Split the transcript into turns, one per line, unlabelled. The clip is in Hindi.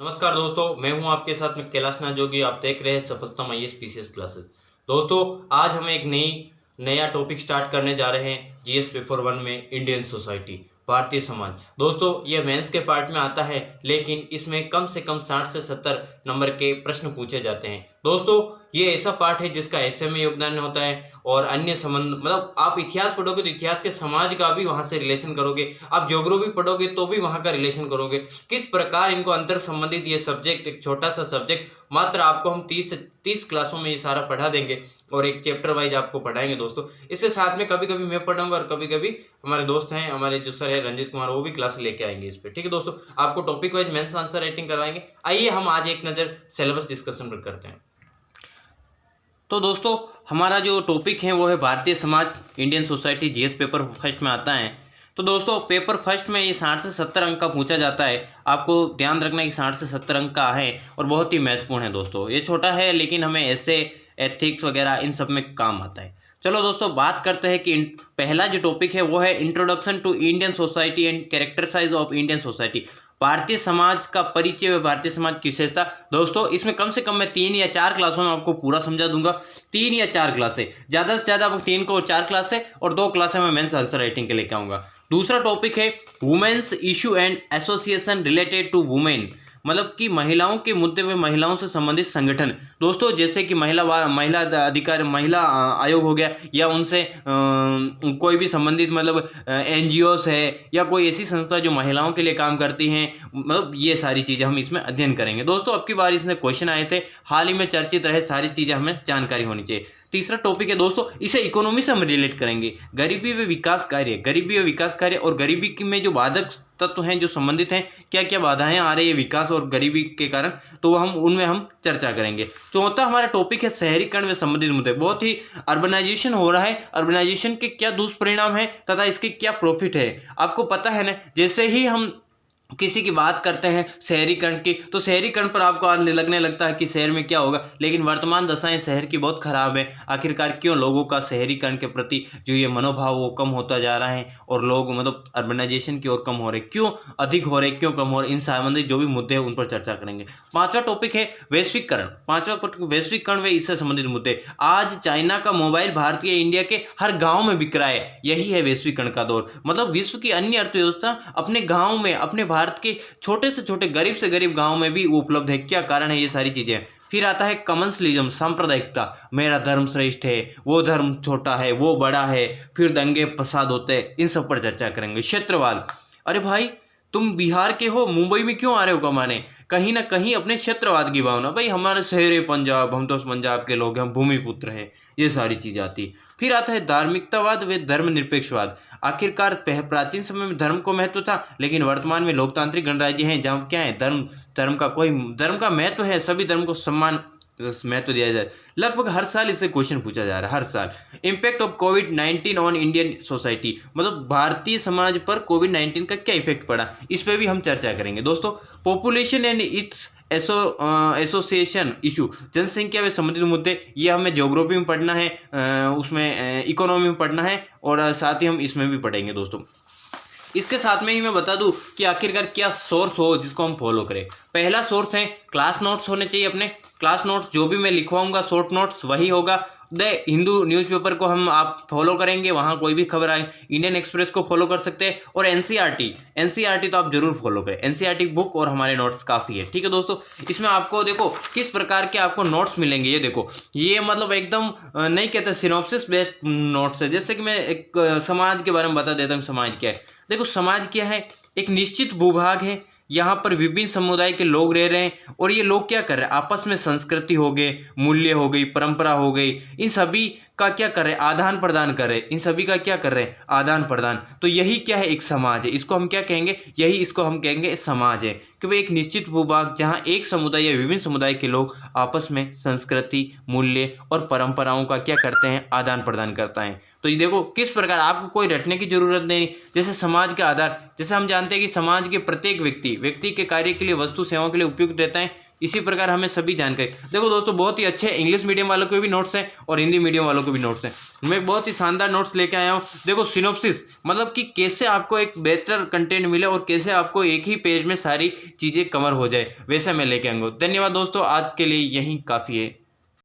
नमस्कार दोस्तों, मैं हूं आपके साथ में कैलाश नाथ। आप देख रहे हैं सफलतम आईएएस पीसीएस क्लासेस। दोस्तों, आज हम एक नया टॉपिक स्टार्ट करने जा रहे हैं जीएस पेपर 1 में। इंडियन सोसाइटी, भारतीय समाज। दोस्तों, यह मेंस के पार्ट में आता है, लेकिन इसमें कम से कम 60 से 70 नंबर के प्रश्न पूछे जाते हैं। दोस्तों, ये ऐसा पार्ट है जिसका ऐसे में योगदान होता है और अन्य संबंध, मतलब आप इतिहास पढ़ोगे तो इतिहास के समाज का भी वहां से रिलेशन करोगे, आप ज्योग्राफी पढ़ोगे तो भी वहां का रिलेशन करोगे। किस प्रकार इनको अंतर संबंधित ये सब्जेक्ट, एक छोटा सा सब्जेक्ट, मात्र आपको हम 30 क्लासों में ये सारा पढ़ा देंगे और एक चैप्टर वाइज आपको पढ़ाएंगे। दोस्तों, इसके साथ में कभी कभी मैं पढ़ाऊंगा और कभी कभी हमारे दोस्त हैं, हमारे जो सर है रंजित कुमार, वो भी क्लास लेके आएंगे इस पे। ठीक है दोस्तों, आपको topic wise mains answer writing करवाएंगे। आइए हम आज एक नजर सिलेबस डिस्कशन पर करते हैं। तो दोस्तों, हमारा जो टॉपिक है वो है Bharatiya Samaj, Indian society. GS paper first में आता है। तो दोस्तों, पेपर फर्स्ट में ये 60 से 70 अंक का पूछा जाता है। आपको ध्यान रखना है कि 60 से 70 अंक का है और बहुत ही महत्वपूर्ण है। दोस्तों, ये छोटा है लेकिन हमें ऐसे एथिक्स वगैरह इन सब में काम आता है। चलो दोस्तों, बात करते हैं कि पहला जो टॉपिक है वो है introduction to Indian society and characterise of Indian society. भारतीय समाज का परिचय व भारतीय समाज की विशेषता। दोस्तों, इसमें कम से कम मैं 3 या 4 क्लासों में आपको पूरा समझा दूंगा। 3 या 4 क्लासें, ज़्यादा से ज़्यादा 3 को 4 क्लासें और 2 क्लासें मैं मेंस आंसर राइटिंग के लेके आऊँगा। दूसरा टॉपिक है women's issue and association related to women, मतलब कि महिलाओं के मुद्दे में महिलाओं से संबंधित संगठन। दोस्तों, जैसे कि महिला अधिकार, महिला आयोग हो गया, या उनसे कोई भी संबंधित, मतलब एनजीओस है या कोई ऐसी संस्था जो महिलाओं के लिए काम करती हैं, मतलब ये सारी चीज़ें हम इसमें अध्ययन करेंगे। दोस्तों, अब की बार इसमें क्वेश्चन आए थे, हाल ही में चर्चित रहे, सारी चीज़ें हमें जानकारी होनी चाहिए। तीसरा टॉपिक है दोस्तों, इसे इकोनॉमी से हम रिलेट करेंगे। गरीबी व विकास कार्य, गरीबी व विकास कार्य और गरीबी में जो बाधक तत्व हैं, जो संबंधित हैं, क्या क्या बाधाएं आ रही है विकास और गरीबी के कारण, तो हम उनमें हम चर्चा करेंगे। चौथा हमारा टॉपिक है शहरीकरण में संबंधित मुद्दे। बहुत ही अर्बनाइजेशन हो रहा है, अर्बनाइजेशन के क्या दुष्परिणाम है तथा इसके क्या प्रॉफिट है। आपको पता है ना, जैसे ही हम किसी की बात करते हैं शहरीकरण की, तो शहरीकरण पर आपको लगने लगता है कि शहर में क्या होगा, लेकिन वर्तमान दशाएं शहर की बहुत खराब है। आखिरकार क्यों लोगों का शहरीकरण के प्रति जो ये मनोभाव वो कम होता जा रहा है और लोग मतलब अर्बनाइजेशन की ओर कम हो रहे, क्यों अधिक हो रहे, क्यों कम हो रहे, इन संबंधित जो भी मुद्दे हैं उन पर चर्चा करेंगे। पांचवा टॉपिक है वैश्वीकरण। वैश्वीकरण व इससे संबंधित मुद्दे। आज चाइना का मोबाइल भारत या इंडिया के हर गाँव में बिक रहा है, यही है वैश्वीकरण का दौर। मतलब विश्व की अन्य अर्थव्यवस्था अपने गाँव में, अपने भारत के छोटे से छोटे, गरीब से गरीब गांव में भी उपलब्ध है। क्या कारण है, ये सारी चीजें। फिर आता है कमंसलिज्म, सांप्रदायिकता, मेरा धर्म श्रेष्ठ है, वो धर्म छोटा है, वो बड़ा है, फिर दंगे फसाद होते हैं, इन सब पर चर्चा करेंगे। क्षेत्रवाद, अरे भाई तुम बिहार के हो, मुंबई में क्यों आ रहे हो कमाने, कहीं ना कहीं अपने क्षेत्रवाद की भावना, भाई हमारे शहर है पंजाब, हम तो पंजाब के लोग हैं, हम भूमिपुत्र हैं, ये सारी चीज़ आती। फिर आता है धार्मिकतावाद व धर्मनिरपेक्षवाद। आखिरकार प्राचीन समय में धर्म को महत्व था, लेकिन वर्तमान में लोकतांत्रिक गणराज्य हैं जहाँ क्या है, धर्म का महत्व है, सभी धर्म को सम्मान महत्व दिया जाए। लगभग हर साल इससे क्वेश्चन पूछा जा रहा है, हर साल। Impact of covid on Indian society, मतलब भारतीय समाज पर कोविड-19 का क्या इफेक्ट पड़ा, इस पर भी हम चर्चा करेंगे। दोस्तों, population and its association issue, जनसंख्या व संबंधित मुद्दे, ये हमें ज्योग्राफी में पढ़ना है, उसमें इकोनॉमी में पढ़ना है और साथ ही हम इसमें भी पढ़ेंगे। दोस्तों, इसके साथ में ही मैं बता दूं कि आखिरकार क्या सोर्स हो जिसको हम फॉलो करें। पहला सोर्स है क्लास नोट्स होने चाहिए अपने। क्लास नोट्स जो भी मैं लिखवाऊंगा, शॉर्ट नोट्स वही होगा। द हिंदू न्यूज़पेपर को हम आप फॉलो करेंगे, वहाँ कोई भी खबर आए। इंडियन एक्सप्रेस को फॉलो कर सकते हैं और एनसीईआरटी तो आप जरूर फॉलो करें। एनसीईआरटी बुक और हमारे नोट्स काफ़ी है। ठीक है दोस्तों, इसमें आपको देखो किस प्रकार के आपको नोट्स मिलेंगे। ये देखो, ये मतलब एकदम नहीं कहते सिनॉप्सिस बेस्ड नोट्स है। जैसे कि मैं एक समाज के बारे में बता देता हूँ। समाज क्या है, देखो समाज क्या है, एक निश्चित भूभाग है, यहाँ पर विभिन्न समुदाय के लोग रह रहे हैं और ये लोग क्या कर रहे हैं, आपस में संस्कृति हो गई, मूल्य हो गई, परंपरा हो गई, इन सभी का क्या कर रहे हैं, आदान प्रदान कर रहे हैं। इन सभी का क्या कर रहे हैं, आदान प्रदान। तो यही क्या है, एक समाज है। इसको हम क्या कहेंगे, यही इसको हम कहेंगे समाज है, कि भाई एक निश्चित भूभाग जहाँ एक समुदाय या विभिन्न समुदाय के लोग आपस में संस्कृति, मूल्य और परंपराओं का क्या करते हैं, आदान प्रदान करता है। तो ये देखो किस प्रकार, आपको कोई रटने की जरूरत नहीं। जैसे समाज के आधार, जैसे हम जानते हैं कि समाज के प्रत्येक व्यक्ति के कार्य के लिए, वस्तु सेवाओं के लिए उपयुक्त रहता है, इसी प्रकार हमें सभी जानकारी। देखो दोस्तों, बहुत ही अच्छे इंग्लिश मीडियम वालों के भी नोट्स हैं और हिंदी मीडियम वालों के भी नोट्स हैं। मैं बहुत ही शानदार नोट्स लेके आया हूँ। देखो सिनॉप्सिस, मतलब कि कैसे आपको एक बेहतर कंटेंट मिले और कैसे आपको एक ही पेज में सारी चीज़ें कवर हो जाए, वैसे मैं लेके आऊँगा। धन्यवाद दोस्तों, आज के लिए यही काफ़ी है।